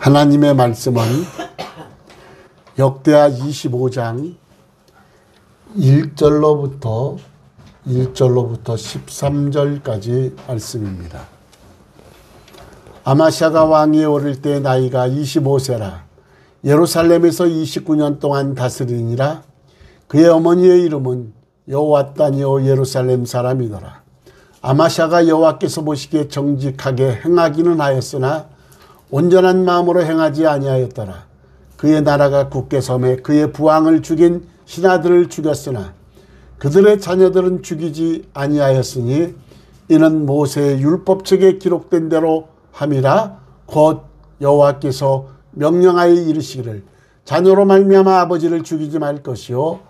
하나님의 말씀은 역대하 25장 1절로부터 13절까지 말씀입니다. 아마샤가 왕위에 오를 때 나이가 25세라 예루살렘에서 29년 동안 다스리니라. 그의 어머니의 이름은 여호앗다니오 예루살렘 사람이더라. 아마샤가 여호와께서 보시기에 정직하게 행하기는 하였으나 온전한 마음으로 행하지 아니하였더라. 그의 나라가 굳게 섬에 그의 부왕을 죽인 신하들을 죽였으나 그들의 자녀들은 죽이지 아니하였으니 이는 모세의 율법책에 기록된 대로 함이라. 곧 여호와께서 명령하여 이르시기를 자녀로 말미암아 아버지를 죽이지 말 것이요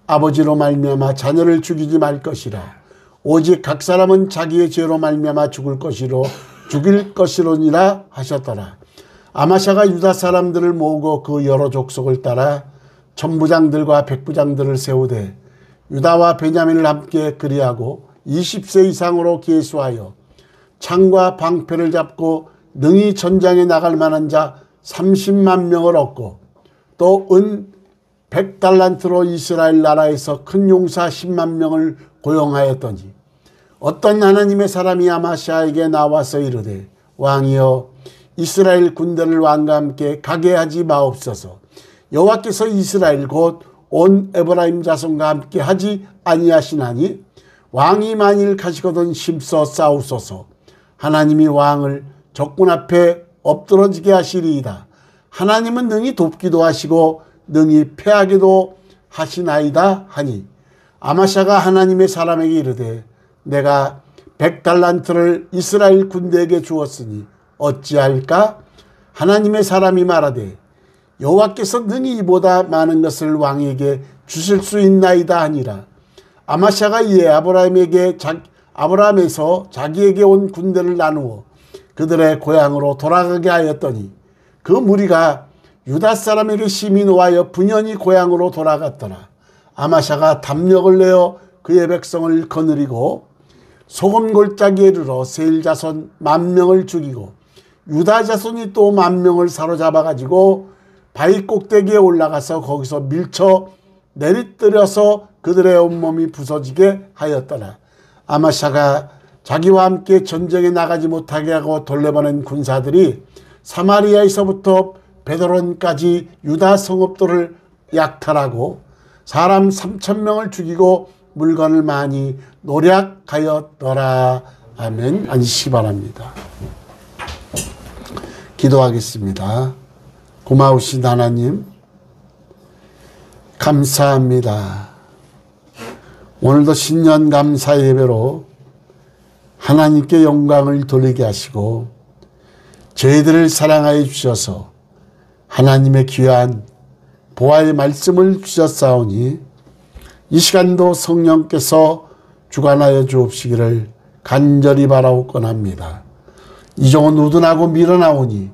아버지로 말미암아 자녀를 죽이지 말 것이라. 오직 각 사람은 자기의 죄로 말미암아 죽일 것이로니라 하셨더라. 아마샤가 유다 사람들을 모으고 그 여러 족속을 따라 천부장들과 백부장들을 세우되 유다와 베냐민을 함께 그리하고 20세 이상으로 계수하여 창과 방패를 잡고 능히 전장에 나갈 만한 자 30만 명을 얻고 또 은 100달란트로 이스라엘 나라에서 큰 용사 10만 명을 고용하였더니 어떤 하나님의 사람이 아마샤에게 나와서 이르되 왕이여 이스라엘 군대를 왕과 함께 가게 하지 마옵소서. 여호와께서 이스라엘 곧 온 에브라임 자손과 함께 하지 아니하시나니 왕이 만일 가시거든 힘써 싸우소서. 하나님이 왕을 적군 앞에 엎드러지게 하시리이다. 하나님은 능히 돕기도 하시고 능히 패하기도 하시나이다 하니 아마샤가 하나님의 사람에게 이르되 내가 100달란트를 이스라엘 군대에게 주었으니 어찌할까? 하나님의 사람이 말하되 여호와께서 능히 이보다 많은 것을 왕에게 주실 수 있나이다 하니라. 아마샤가 이에 아브라함에서 자기에게 온 군대를 나누어 그들의 고향으로 돌아가게 하였더니 그 무리가 유다 사람에게 심히 노하여 분연히 고향으로 돌아갔더라. 아마샤가 담력을 내어 그의 백성을 거느리고 소금 골짜기에 이르러 세일 자손 10,000명을 죽이고 유다 자손이 또 10,000명을 사로잡아 가지고 바위 꼭대기에 올라가서 거기서 밀쳐 내리뜨려서 그들의 온몸이 부서지게 하였더라. 아마샤가 자기와 함께 전쟁에 나가지 못하게 하고 돌려보낸 군사들이 사마리아에서부터 베드론까지 유다 성읍들을 약탈하고 사람 3,000명을 죽이고 물건을 많이 노략하였더라. 아멘. 앉으시기 바랍니다. 기도하겠습니다. 고마우신 하나님 감사합니다. 오늘도 신년 감사 예배로 하나님께 영광을 돌리게 하시고 저희들을 사랑하여 주셔서 하나님의 귀한 보화의 말씀을 주셨사오니 이 시간도 성령께서 주관하여 주옵시기를 간절히 바라옵건합니다. 이종은 우둔하고 밀어나오니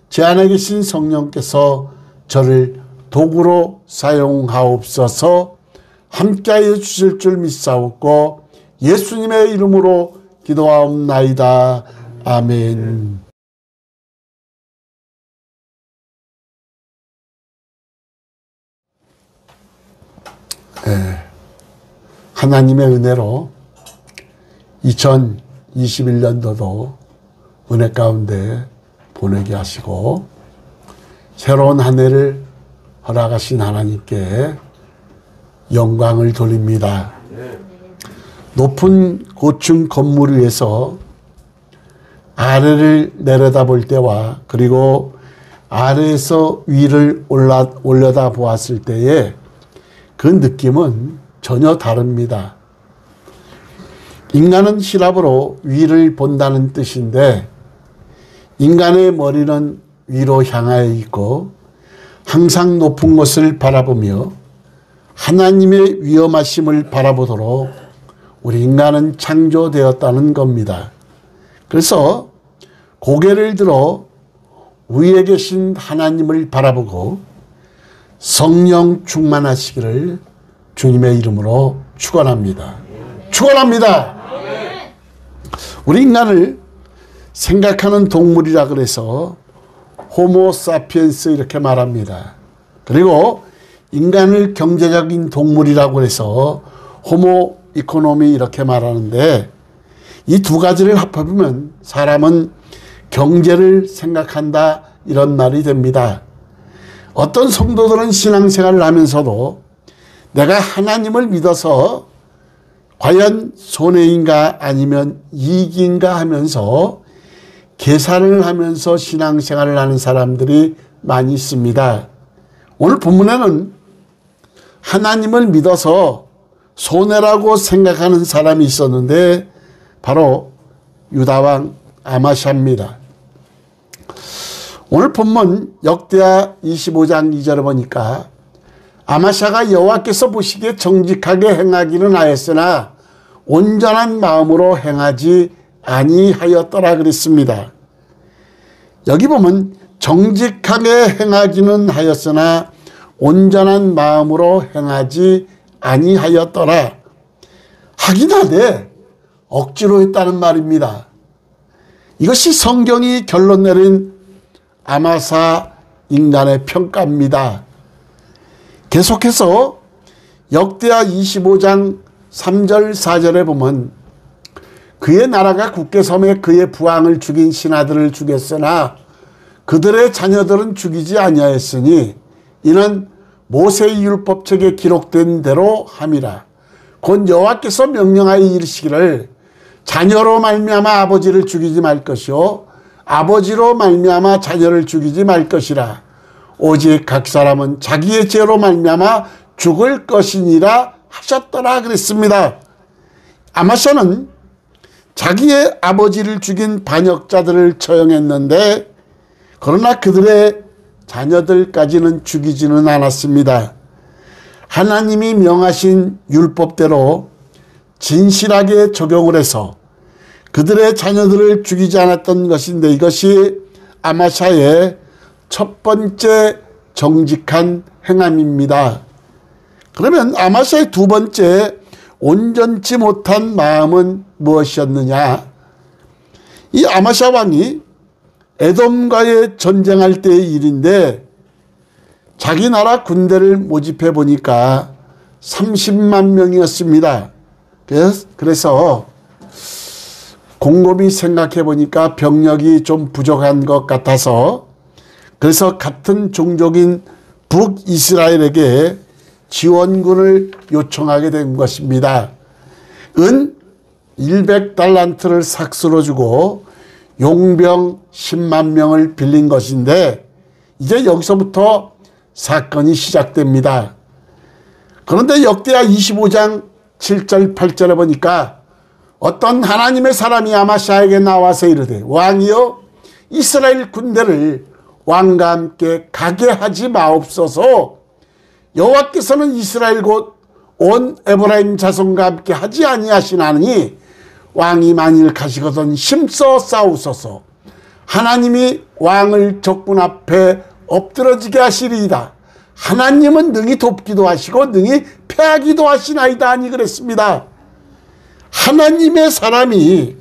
제 안에 계신 성령께서 저를 도구로 사용하옵소서. 함께하여 주실 줄 믿사옵고 예수님의 이름으로 기도하옵나이다. 아멘. 하나님의 은혜로 2021년도도 은혜 가운데 보내게 하시고 새로운 한 해를 허락하신 하나님께 영광을 돌립니다. 높은 고층 건물 위에서 아래를 내려다볼 때와 그리고 아래에서 위를 올려다 보았을 때의 그 느낌은 전혀 다릅니다. 인간은 히랍어로 위를 본다는 뜻인데 인간의 머리는 위로 향하여 있고 항상 높은 곳을 바라보며 하나님의 위엄하심을 바라보도록 우리 인간은 창조되었다는 겁니다. 그래서 고개를 들어 위에 계신 하나님을 바라보고 성령 충만하시기를 주님의 이름으로 축원합니다. 축원합니다. 우리 인간을 생각하는 동물이라 그래서 호모사피엔스 이렇게 말합니다. 그리고 인간을 경제적인 동물이라고 해서 호모 이코노미 이렇게 말하는데, 이 두 가지를 합하면 사람은 경제를 생각한다 이런 말이 됩니다. 어떤 성도들은 신앙생활을 하면서도 내가 하나님을 믿어서 과연 손해인가 아니면 이익인가 하면서 계산을 하면서 신앙생활을 하는 사람들이 많이 있습니다. 오늘 본문에는 하나님을 믿어서 손해라고 생각하는 사람이 있었는데 바로 유다왕 아마샤입니다. 오늘 본문 역대하 25장 2절에 보니까 아마샤가 여호와께서 보시기에 정직하게 행하기는 하였으나 온전한 마음으로 행하지 아니하였더라 그랬습니다. 여기 보면 정직하게 행하기는 하였으나 온전한 마음으로 행하지 아니하였더라. 하긴 하되 억지로 했다는 말입니다. 이것이 성경이 결론 내린 아마사 인간의 평가입니다. 계속해서 역대하 25장 3절 4절에 보면 그의 나라가 굳게 섬에 그의 부왕을 죽인 신하들을 죽였으나 그들의 자녀들은 죽이지 아니하였으니 이는 모세의 율법책에 기록된 대로 함이라. 곧 여호와께서 명령하여 이르시기를 자녀로 말미암아 아버지를 죽이지 말 것이요 아버지로 말미암아 자녀를 죽이지 말 것이라. 오직 각 사람은 자기의 죄로 말미암아 죽을 것이니라 하셨더라 그랬습니다. 아마샤는 자기의 아버지를 죽인 반역자들을 처형했는데 그러나 그들의 자녀들까지는 죽이지는 않았습니다. 하나님이 명하신 율법대로 진실하게 적용을 해서 그들의 자녀들을 죽이지 않았던 것인데 이것이 아마샤의 첫 번째 정직한 행함입니다. 그러면 아마샤의 두 번째 온전치 못한 마음은 무엇이었느냐? 이 아마샤 왕이 에돔과의 전쟁할 때의 일인데 자기 나라 군대를 모집해 보니까 30만 명이었습니다. 그래서 곰곰이 생각해 보니까 병력이 좀 부족한 것 같아서 그래서 같은 종족인 북이스라엘에게 지원군을 요청하게 된 것입니다. 은 100달란트를 삭스로 주고 용병 10만 명을 빌린 것인데 이제 여기서부터 사건이 시작됩니다. 그런데 역대하 25장 7절 8절에 보니까 어떤 하나님의 사람이 아마샤에게 나와서 이르되 왕이여 이스라엘 군대를 왕과 함께 가게 하지 마옵소서. 여호와께서는 이스라엘 곧 온 에브라임 자손과 함께 하지 아니하시나니 왕이 만일 가시거든 힘써 싸우소서. 하나님이 왕을 적군 앞에 엎드러지게 하시리이다. 하나님은 능히 돕기도 하시고 능히 패하기도 하시나이다 하니 그랬습니다. 하나님의 사람이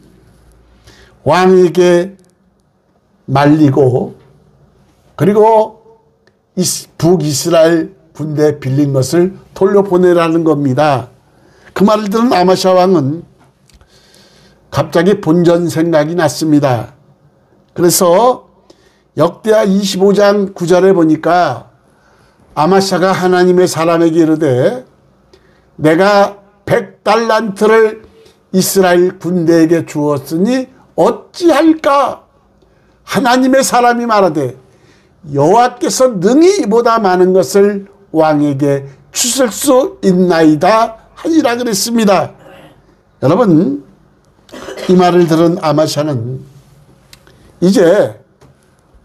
왕에게 말리고 그리고 북이스라엘 군대에 빌린 것을 돌려보내라는 겁니다. 그 말을 들은 아마샤 왕은 갑자기 본전 생각이 났습니다. 그래서 역대하 25장 9절에 보니까 아마샤가 하나님의 사람에게 이르되 내가 100달란트를 이스라엘 군대에게 주었으니 어찌할까? 하나님의 사람이 말하되 여호와께서 능히 이보다 많은 것을 왕에게 주실 수 있나이다 하니라 그랬습니다. 여러분 이 말을 들은 아마샤는 이제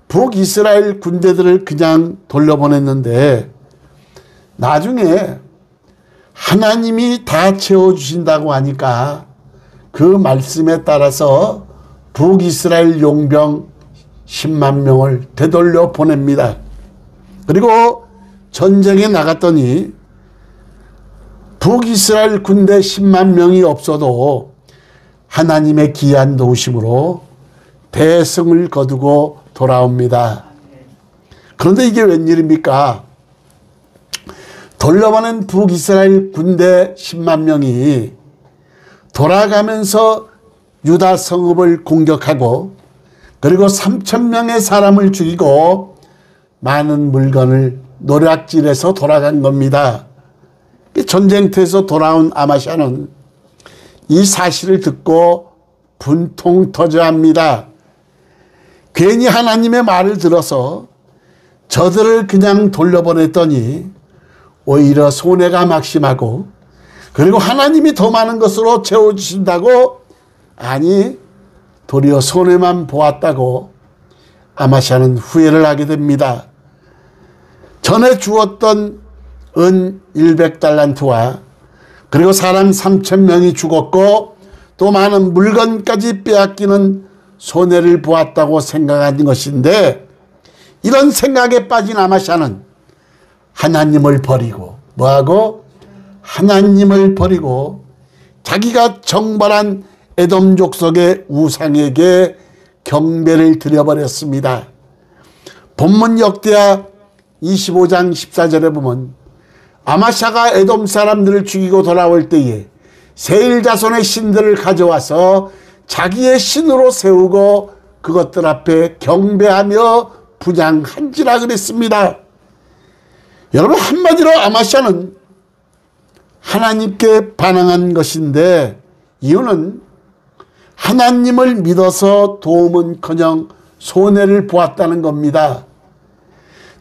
북이스라엘 군대들을 그냥 돌려보냈는데 나중에 하나님이 다 채워주신다고 하니까 그 말씀에 따라서 북이스라엘 용병 10만 명을 되돌려 보냅니다. 그리고 전쟁에 나갔더니 북이스라엘 군대 10만 명이 없어도 하나님의 기이한 도우심으로 대승을 거두고 돌아옵니다. 그런데 이게 웬일입니까? 돌려보낸 북이스라엘 군대 10만 명이 돌아가면서 유다 성읍을 공격하고 그리고 3,000명의 사람을 죽이고 많은 물건을 노략질해서 돌아간 겁니다. 전쟁터에서 돌아온 아마샤는 이 사실을 듣고 분통 터져합니다. 괜히 하나님의 말을 들어서 저들을 그냥 돌려보냈더니 오히려 손해가 막심하고 그리고 하나님이 더 많은 것으로 채워주신다고, 아니 도리어 손해만 보았다고 아마샤는 후회를 하게 됩니다. 전에 주었던 은 100달란트와 그리고 사람 3,000명이 죽었고 또 많은 물건까지 빼앗기는 손해를 보았다고 생각한 것인데, 이런 생각에 빠진 아마샤는 하나님을 버리고 뭐하고? 하나님을 버리고 자기가 정벌한 에돔 족속의 우상에게 경배를 드려버렸습니다. 본문 역대하 25장 14절에 보면 아마샤가 에돔 사람들을 죽이고 돌아올 때에 세일 자손의 신들을 가져와서 자기의 신으로 세우고 그것들 앞에 경배하며 분향한지라 그랬습니다. 여러분, 한마디로 아마샤는 하나님께 반항한 것인데, 이유는 하나님을 믿어서 도움은커녕 손해를 보았다는 겁니다.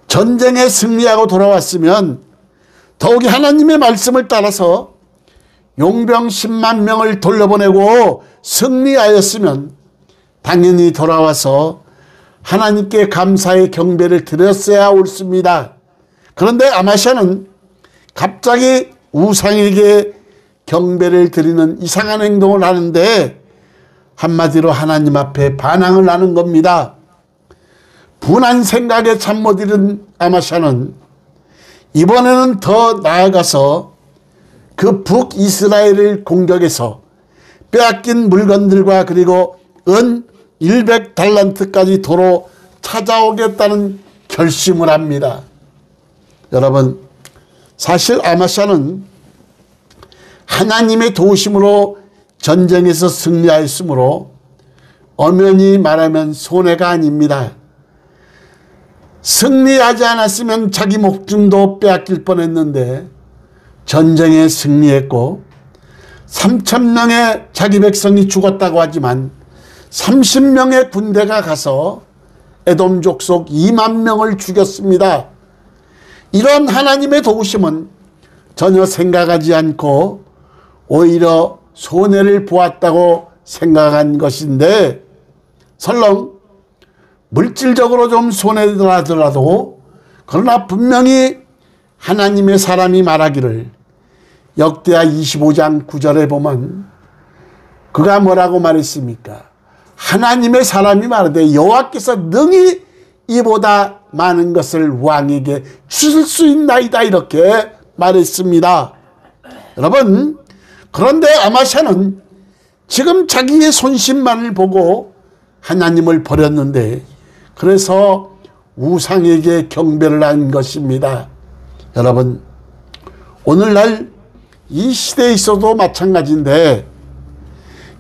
전쟁에 승리하고 돌아왔으면 더욱이 하나님의 말씀을 따라서 용병 10만 명을 돌려보내고 승리하였으면 당연히 돌아와서 하나님께 감사의 경배를 드렸어야 옳습니다. 그런데 아마샤는 갑자기 우상에게 경배를 드리는 이상한 행동을 하는데, 한마디로 하나님 앞에 반항을 하는 겁니다. 분한 생각에 잠 못 이룬 아마샤는 이번에는 더 나아가서 그 북이스라엘을 공격해서 빼앗긴 물건들과 그리고 은 100달란트까지 도로 찾아오겠다는 결심을 합니다. 여러분, 사실 아마샤는 하나님의 도우심으로 전쟁에서 승리하였으므로 엄연히 말하면 손해가 아닙니다. 승리하지 않았으면 자기 목숨도 빼앗길 뻔했는데 전쟁에 승리했고 3,000명의 자기 백성이 죽었다고 하지만 30명의 군대가 가서 에돔 족속 2만 명을 죽였습니다. 이런 하나님의 도우심은 전혀 생각하지 않고 오히려 손해를 보았다고 생각한 것인데, 설령 물질적으로 좀 손해를 하더라도 그러나 분명히 하나님의 사람이 말하기를 역대하 25장 9절에 보면 그가 뭐라고 말했습니까? 하나님의 사람이 말하되 여호와께서 능히 이보다 많은 것을 왕에게 주실 수 있나이다, 이렇게 말했습니다. 여러분, 그런데 아마샤는 지금 자기의 손실만을 보고 하나님을 버렸는데, 그래서 우상에게 경배를 한 것입니다. 여러분, 오늘날 이 시대에 있어도 마찬가지인데,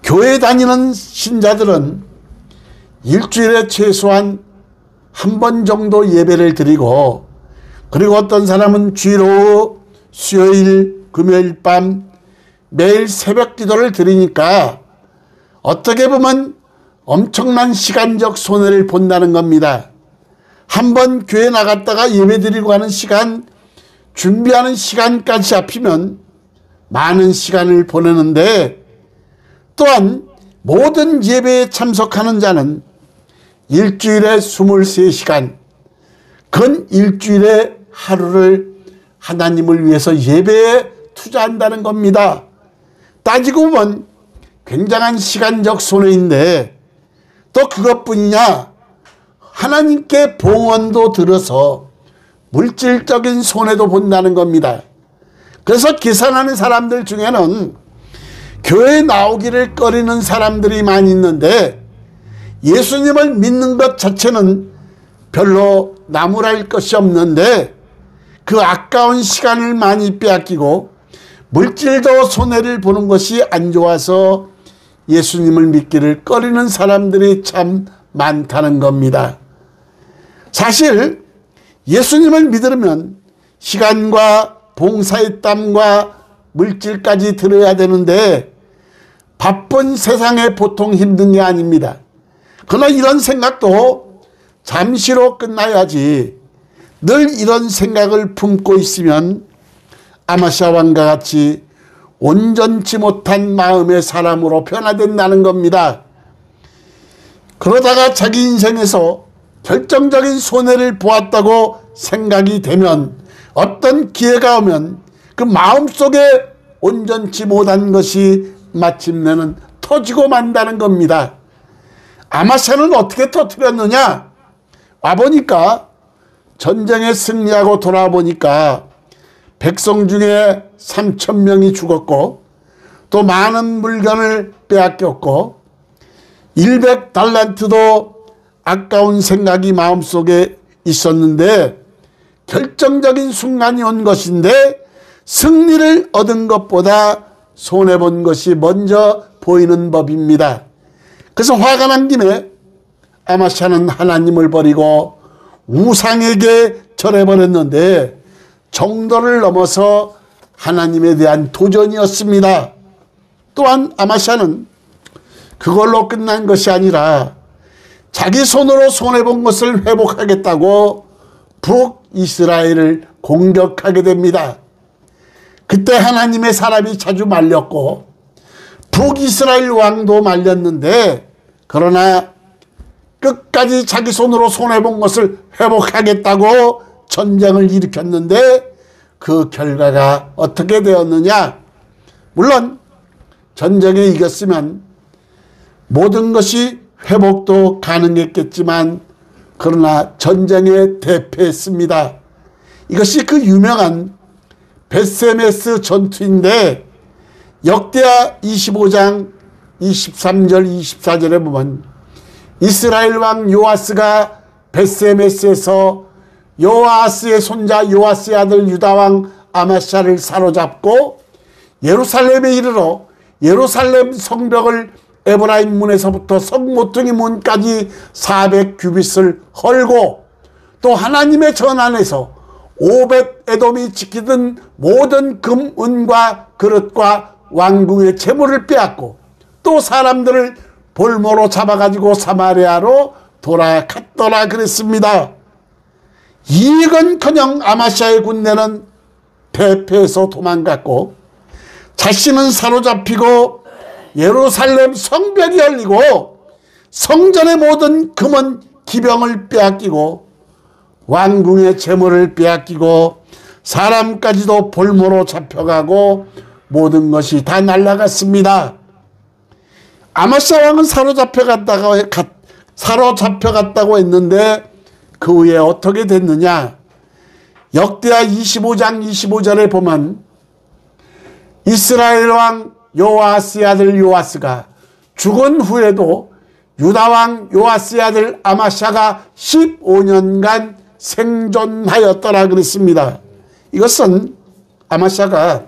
교회 다니는 신자들은 일주일에 최소한 한 번 정도 예배를 드리고, 그리고 어떤 사람은 주일 오후, 수요일, 금요일 밤 매일 새벽 기도를 드리니까 어떻게 보면 엄청난 시간적 손해를 본다는 겁니다. 한 번 교회 나갔다가 예배 드리고 하는 시간, 준비하는 시간까지 합치면 많은 시간을 보내는데, 또한 모든 예배에 참석하는 자는 일주일에 23시간, 근 일주일에 하루를 하나님을 위해서 예배에 투자한다는 겁니다. 따지고 보면 굉장한 시간적 손해인데, 또 그것뿐이냐, 하나님께 봉헌도 들어서 물질적인 손해도 본다는 겁니다. 그래서 계산하는 사람들 중에는 교회에 나오기를 꺼리는 사람들이 많이 있는데, 예수님을 믿는 것 자체는 별로 나무랄 것이 없는데 그 아까운 시간을 많이 빼앗기고 물질도 손해를 보는 것이 안 좋아서 예수님을 믿기를 꺼리는 사람들이 참 많다는 겁니다. 사실 예수님을 믿으려면 시간과 봉사의 땀과 물질까지 들어야 되는데 바쁜 세상에 보통 힘든 게 아닙니다. 그러나 이런 생각도 잠시로 끝나야지 늘 이런 생각을 품고 있으면 아마시아 왕과 같이 온전치 못한 마음의 사람으로 변화된다는 겁니다. 그러다가 자기 인생에서 결정적인 손해를 보았다고 생각이 되면 어떤 기회가 오면 그 마음속에 온전치 못한 것이 마침내는 터지고 만다는 겁니다. 아마샤는 어떻게 터뜨렸느냐? 와보니까 전쟁에 승리하고 돌아보니까 백성 중에 3,000명이 죽었고 또 많은 물건을 빼앗겼고 100달란트도 아까운 생각이 마음속에 있었는데 결정적인 순간이 온 것인데 승리를 얻은 것보다 손해본 것이 먼저 보이는 법입니다. 그래서 화가 난 김에 아마샤는 하나님을 버리고 우상에게 절해버렸는데 정도를 넘어서 하나님에 대한 도전이었습니다. 또한 아마샤는 그걸로 끝난 것이 아니라 자기 손으로 손해본 것을 회복하겠다고 북이스라엘을 공격하게 됩니다. 그때 하나님의 사람이 자주 말렸고 북이스라엘 왕도 말렸는데 그러나 끝까지 자기 손으로 손해본 것을 회복하겠다고 전쟁을 일으켰는데 그 결과가 어떻게 되었느냐? 물론 전쟁에 이겼으면 모든 것이 회복도 가능했겠지만 그러나 전쟁에 대패했습니다. 이것이 그 유명한 벳세메스 전투인데 역대하 25장 23절 24절에 보면 이스라엘 왕 요아스가 벳세메스에서 요아스의 손자 요아스의 아들 유다왕 아마샤를 사로잡고 예루살렘에 이르러 예루살렘 성벽을 에브라임 문에서부터 성모퉁이 문까지 400규빗을 헐고 또 하나님의 전 안에서 오벳 에돔이 지키던 모든 금, 은과 그릇과 왕궁의 재물을 빼앗고 또 사람들을 볼모로 잡아가지고 사마리아로 돌아갔더라 그랬습니다. 이건커녕 아마샤의 군대는 대패해서 도망갔고 자신은 사로잡히고 예루살렘 성벽이 열리고 성전의 모든 금은 기병을 빼앗기고 왕궁의 재물을 빼앗기고 사람까지도 볼모로 잡혀가고 모든 것이 다 날아갔습니다. 아마샤 왕은 사로잡혀갔다고 했는데 그 후에 어떻게 됐느냐? 역대하 25장 25절에 보면 이스라엘 왕 요아스의 아들 요아스가 죽은 후에도 유다왕 요아스의 아들 아마샤가 15년간 생존하였더라 그랬습니다. 이것은 아마샤가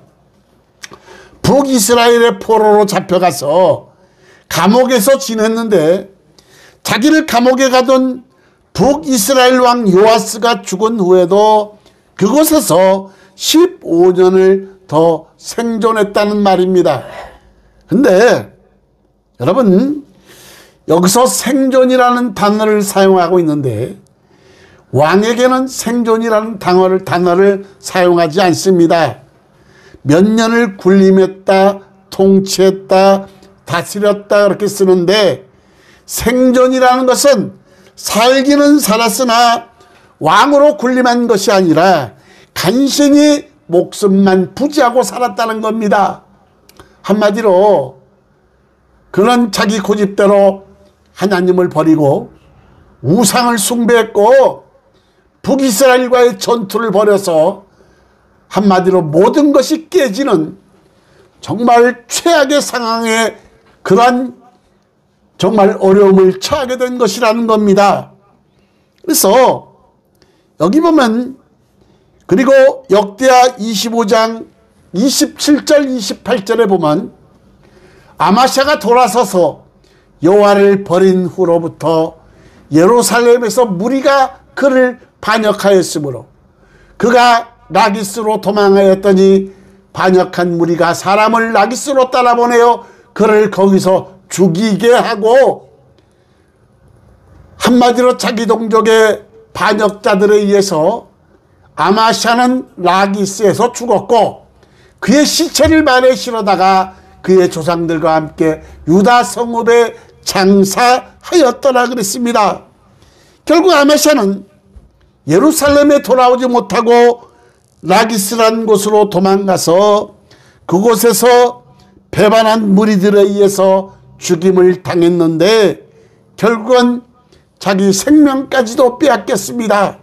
북이스라엘의 포로로 잡혀가서 감옥에서 지냈는데 자기를 감옥에 가둔 북이스라엘 왕 요아스가 죽은 후에도 그곳에서 15년을 더 생존했다는 말입니다. 근데 여러분 여기서 생존이라는 단어를 사용하고 있는데 왕에게는 생존이라는 단어를 사용하지 않습니다. 몇 년을 군림했다, 통치했다, 다스렸다 그렇게 쓰는데 생존이라는 것은 살기는 살았으나 왕으로 군림한 것이 아니라 간신히 목숨만 부지하고 살았다는 겁니다. 한마디로 그는 자기 고집대로 하나님을 버리고 우상을 숭배했고 북이스라엘과의 전투를 벌여서 한마디로 모든 것이 깨지는 정말 최악의 상황에 그러한 정말 어려움을 처하게 된 것이라는 겁니다. 그래서 여기 보면, 그리고 역대하 25장 27절 28절에 보면 아마샤가 돌아서서 여호와를 버린 후로부터 예루살렘에서 무리가 그를 반역하였으므로 그가 라기스로 도망하였더니 반역한 무리가 사람을 라기스로 따라보내어 그를 거기서 죽이게 하고, 한마디로 자기 동족의 반역자들에 의해서 아마샤는 라기스에서 죽었고 그의 시체를 말에 실어다가 그의 조상들과 함께 유다 성읍에 장사하였더라 그랬습니다. 결국 아마샤는 예루살렘에 돌아오지 못하고 라기스란 곳으로 도망가서 그곳에서 배반한 무리들에 의해서 죽임을 당했는데 결국은 자기 생명까지도 빼앗겼습니다.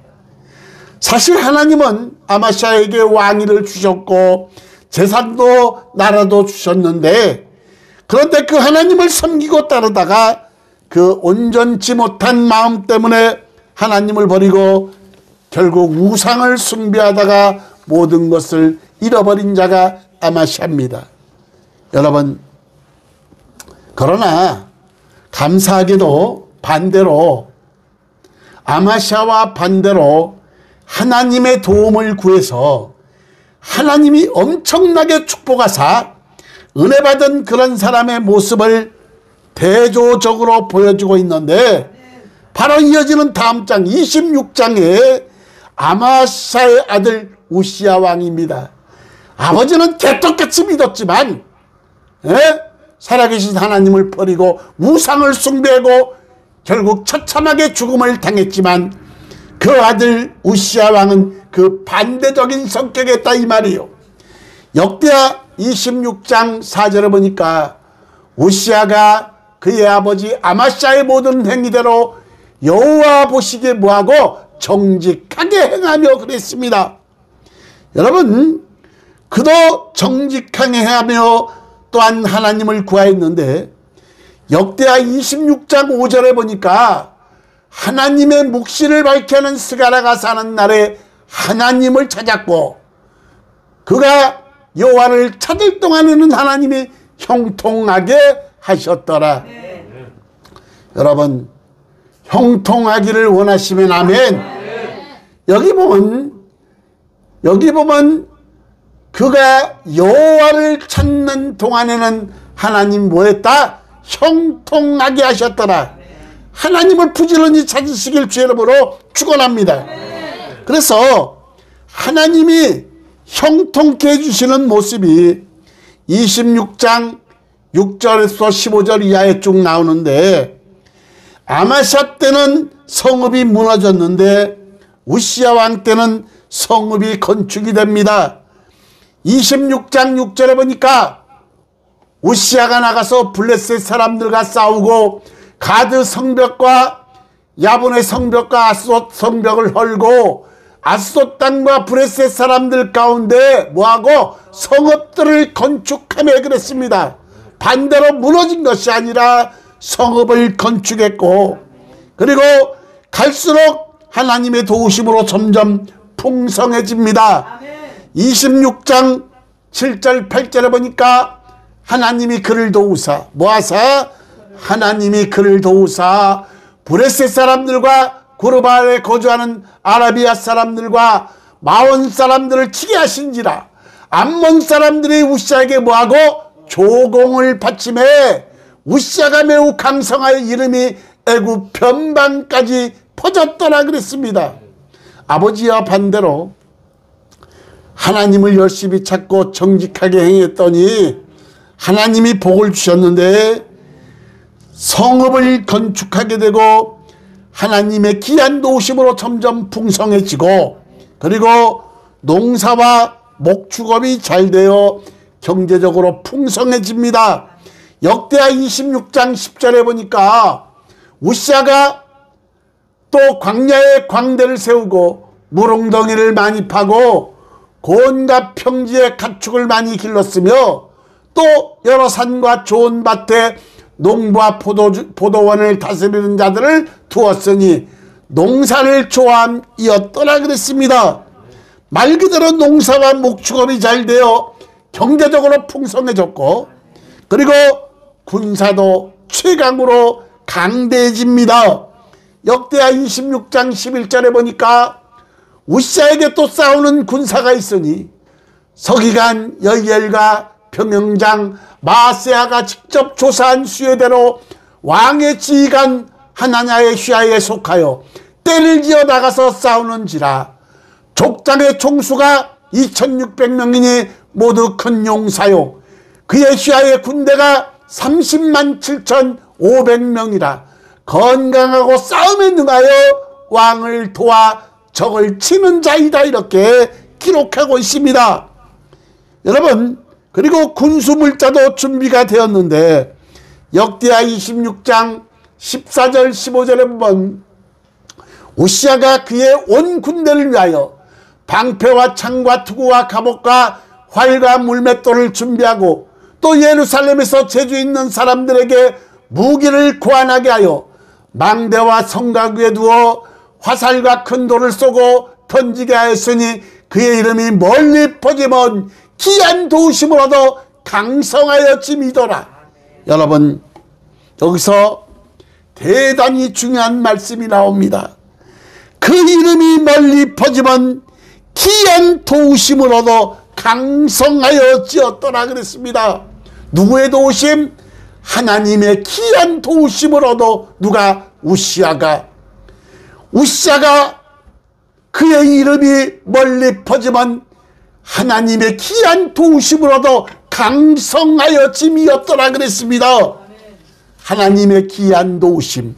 사실 하나님은 아마샤에게 왕위를 주셨고 재산도 나라도 주셨는데, 그런데 그 하나님을 섬기고 따르다가 그 온전치 못한 마음 때문에 하나님을 버리고 결국 우상을 숭배하다가 모든 것을 잃어버린 자가 아마샤입니다. 여러분, 그러나 감사하게도 반대로 아마샤와 반대로 하나님의 도움을 구해서 하나님이 엄청나게 축복하사 은혜 받은 그런 사람의 모습을 대조적으로 보여주고 있는데, 바로 이어지는 다음 장 26장에 아마샤의 아들 우시야 왕입니다. 아버지는 개떡같이 믿었지만 살아계신 하나님을 버리고 우상을 숭배하고 결국 처참하게 죽음을 당했지만 그 아들 우시야 왕은 그 반대적인 성격이었다 이 말이요. 역대하 26장 4절에 보니까 우시야가 그의 아버지 아마샤의 모든 행위대로 여호와 보시기에 뭐하고 정직하게 행하며 그랬습니다. 여러분, 그도 정직하게 행하며 또한 하나님을 구하였는데 역대하 26장 5절에 보니까 하나님의 묵시를 밝혀는 스가랴가 사는 날에 하나님을 찾았고 그가 여호와를 찾을 동안에는 하나님이 형통하게 하셨더라. 여러분, 형통하기를 원하시면 아멘. 여기 보면 그가 여호와를 찾는 동안에는 하나님 뭐했다? 형통하게 하셨더라. 하나님을 부지런히 찾으시길 주의 이름으로 축원합니다. 그래서 하나님이 형통케 해주시는 모습이 26장 6절에서 15절 이하에 쭉 나오는데, 아마샤 때는 성읍이 무너졌는데 우시야 왕 때는 성읍이 건축이 됩니다. 26장 6절에 보니까 우시야가 나가서 블레셋 사람들과 싸우고 가드 성벽과 야분의 성벽과 아스돗 성벽을 헐고 아스돗 땅과 블레셋 사람들 가운데 뭐하고 성읍들을 건축하며 그랬습니다. 반대로 무너진 것이 아니라 성읍을 건축했고, 그리고 갈수록 하나님의 도우심으로 점점 풍성해집니다. 26장 7절 8절에 보니까 하나님이 그를 도우사 뭐하사? 하나님이 그를 도우사 브레셋 사람들과 구르바에 거주하는 아라비아 사람들과 마온 사람들을 치게 하신지라. 암몬 사람들이 우시야에게 뭐하고? 조공을 바치매 우시야가 매우 강성하여 이름이 애굽 변방까지 퍼졌더라 그랬습니다. 아버지와 반대로 하나님을 열심히 찾고 정직하게 행했더니 하나님이 복을 주셨는데 성읍을 건축하게 되고 하나님의 귀한 도우심으로 점점 풍성해지고, 그리고 농사와 목축업이 잘 되어 경제적으로 풍성해집니다. 역대하 26장 10절에 보니까 우시야가 또 광야에 광대를 세우고 물웅덩이를 많이 파고 고온과 평지에 가축을 많이 길렀으며 또 여러 산과 좋은 밭에 농부와 포도원을 다스리는 자들을 두었으니 농사를 좋아함이었더라 그랬습니다. 말 그대로 농사와 목축업이 잘 되어 경제적으로 풍성해졌고, 그리고 군사도 최강으로 강대해집니다. 역대하 26장 11절에 보니까 우시아에게 또 싸우는 군사가 있으니 서기관 여이엘과 평영장 마세아가 직접 조사한 수요대로 왕의 지휘관 하나냐의 휘하에 속하여 떼를 지어 나가서 싸우는지라. 족장의 총수가 2600명이니 모두 큰 용사요, 그의 휘하의 군대가 30만 7500명이라. 건강하고 싸움에 능하여 왕을 도와 적을 치는 자이다. 이렇게 기록하고 있습니다. 여러분, 그리고 군수물자도 준비가 되었는데 역대하 26장 14절 15절에 보면 우시아가 그의 온 군대를 위하여 방패와 창과 투구와 갑옷과 활과 물맷돌을 준비하고 또 예루살렘에서 재주 있는 사람들에게 무기를 고안하게 하여 망대와 성곽 위에 두어 화살과 큰 돌을 쏘고 던지게 하였으니 그의 이름이 멀리 퍼지면 귀한 도우심을 얻어 강성하여 짐이더라. 여러분, 여기서 대단히 중요한 말씀이 나옵니다. 그 이름이 멀리 퍼지면 귀한 도우심을 얻어 강성하여 지었더라 그랬습니다. 누구의 도우심? 하나님의 귀한 도우심을 얻어 누가? 우시아가 그의 이름이 멀리 퍼지면 하나님의 귀한 도우심을 얻어 강성하여 짐이었더라 그랬습니다. 하나님의 귀한 도우심,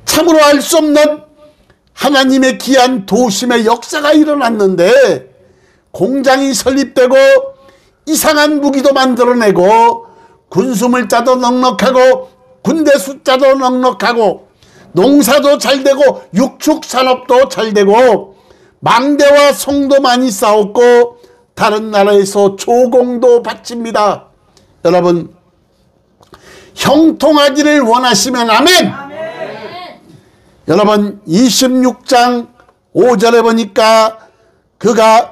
참으로 알 수 없는 하나님의 귀한 도우심의 역사가 일어났는데 공장이 설립되고 이상한 무기도 만들어내고 군수물자도 넉넉하고 군대 숫자도 넉넉하고 농사도 잘 되고 육축산업도 잘 되고 망대와 성도 많이 싸웠고 다른 나라에서 조공도 바칩니다. 여러분, 형통하기를 원하시면 아멘. 여러분, 26장 5절에 보니까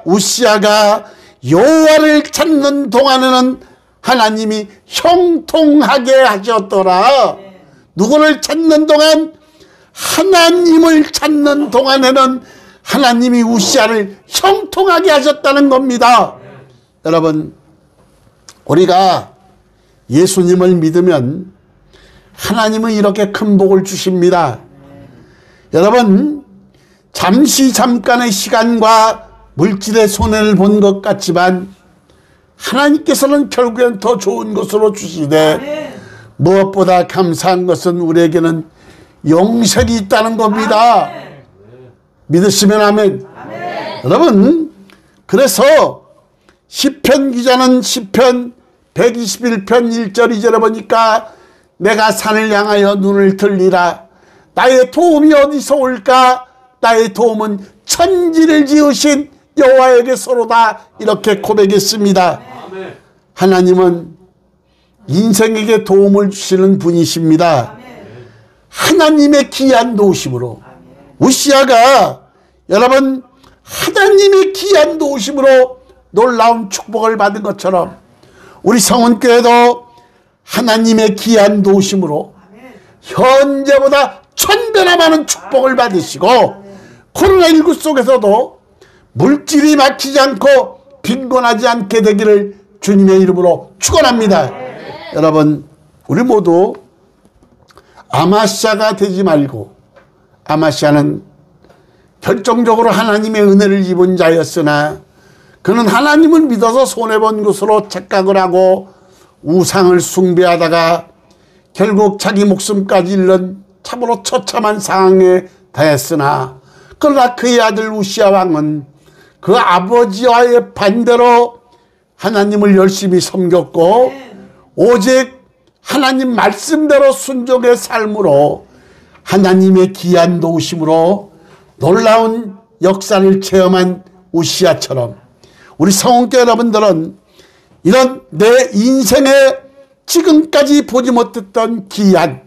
우시아가 여호와를 찾는 동안에는 하나님이 형통하게 하셨더라. 누구를 찾는 동안? 하나님을 찾는 동안에는 하나님이 우시아를 형통하게 하셨다는 겁니다. 여러분, 우리가 예수님을 믿으면 하나님은 이렇게 큰 복을 주십니다. 여러분, 잠깐의 시간과 물질의 손해를 본 것 같지만 하나님께서는 결국엔 더 좋은 것으로 주시되 무엇보다 감사한 것은 우리에게는 영생이 있다는 겁니다. 믿으시면 아멘. 여러분, 그래서 시편 기자는 시편 121편 1절 2절에 보니까 내가 산을 향하여 눈을 들리라. 나의 도움이 어디서 올까? 나의 도움은 천지를 지으신 여호와에게서로다. 이렇게 고백했습니다. 하나님은 인생에게 도움을 주시는 분이십니다. 하나님의 귀한 도우심으로 우시아가, 여러분, 하나님의 귀한 도우심으로 놀라운 축복을 받은 것처럼 우리 성원교회도 하나님의 귀한 도우심으로 현재보다 1000배나 많은 축복을 받으시고 코로나19 속에서도 물질이 막히지 않고 빈곤하지 않게 되기를 주님의 이름으로 축원합니다. 여러분, 우리 모두 아마시아가 되지 말고, 아마시아는 결정적으로 하나님의 은혜를 입은 자였으나 그는 하나님을 믿어서 손해본 것으로 착각을 하고 우상을 숭배하다가 결국 자기 목숨까지 잃는 참으로 처참한 상황에 다했으나, 그러나 그의 아들 우시아 왕은 그 아버지와의 반대로 하나님을 열심히 섬겼고 오직 하나님 말씀대로 순종의 삶으로 하나님의 귀한 도우심으로 놀라운 역사를 체험한 우시아처럼 우리 성원교회 여러분들은 이런 내 인생에 지금까지 보지 못했던 귀한,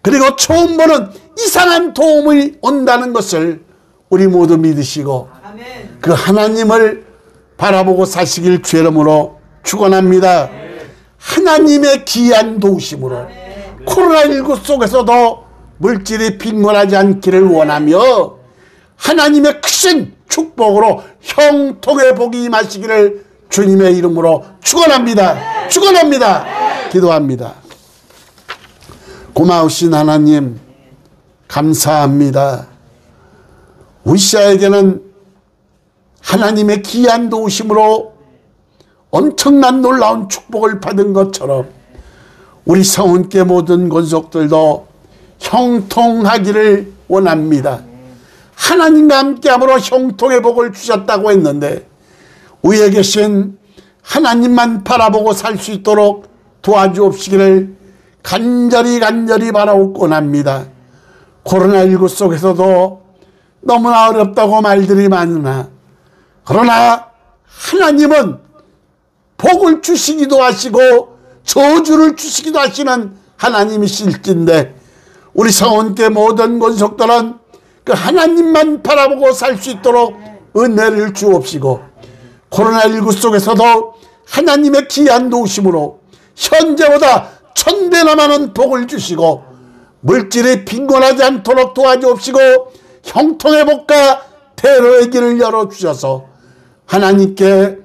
그리고 처음 보는 이상한 도움이 온다는 것을 우리 모두 믿으시고 그 하나님을 바라보고 사시길 주의 이름으로 축원합니다. 하나님의 귀한 도우심으로 코로나19 속에서도 물질이 빈곤하지 않기를 원하며 하나님의 크신 축복으로 형통의 복이 임하시기를 주님의 이름으로 축원합니다. 축원합니다. 기도합니다. 고마우신 하나님 감사합니다. 우시아에게는 하나님의 귀한 도우심으로 엄청난 놀라운 축복을 받은 것처럼 우리 성은교 모든 권속들도 형통하기를 원합니다. 하나님과 함께함으로 형통의 복을 주셨다고 했는데 위에 계신 하나님만 바라보고 살 수 있도록 도와주옵시기를 간절히 바라옵고 원합니다. 코로나19 속에서도 너무나 어렵다고 말들이 많으나 그러나 하나님은 복을 주시기도 하시고 저주를 주시기도 하시는 하나님이실진데 우리 성원교 모든 권속들은 그 하나님만 바라보고 살 수 있도록 은혜를 주옵시고 코로나19 속에서도 하나님의 귀한 도우심으로 현재보다 1000배나 많은 복을 주시고 물질이 빈곤하지 않도록 도와주옵시고 형통의 복과 대로의 길을 열어주셔서 하나님께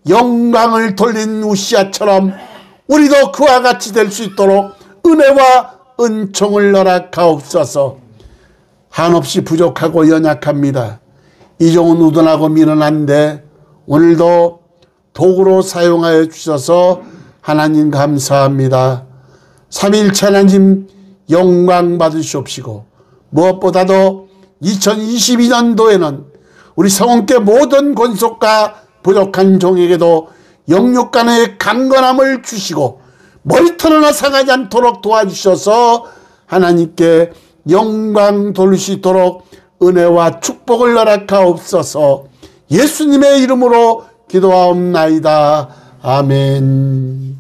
영광을 돌린 우시아처럼 우리도 그와 같이 될 수 있도록 은혜와 은총을 허락하옵소서. 한없이 부족하고 연약합니다. 이종은 우둔하고 미련한데 오늘도 도구로 사용하여 주셔서 하나님 감사합니다. 삼위일체 하나님 영광 받으시옵시고 무엇보다도 2022년도에는 우리 성원교 모든 권속과 부족한 종에게도 영육간의 강건함을 주시고 머리털 하나 상하지 않도록 도와주셔서 하나님께 영광 돌리시도록 은혜와 축복을 허락하옵소서. 예수님의 이름으로 기도하옵나이다. 아멘.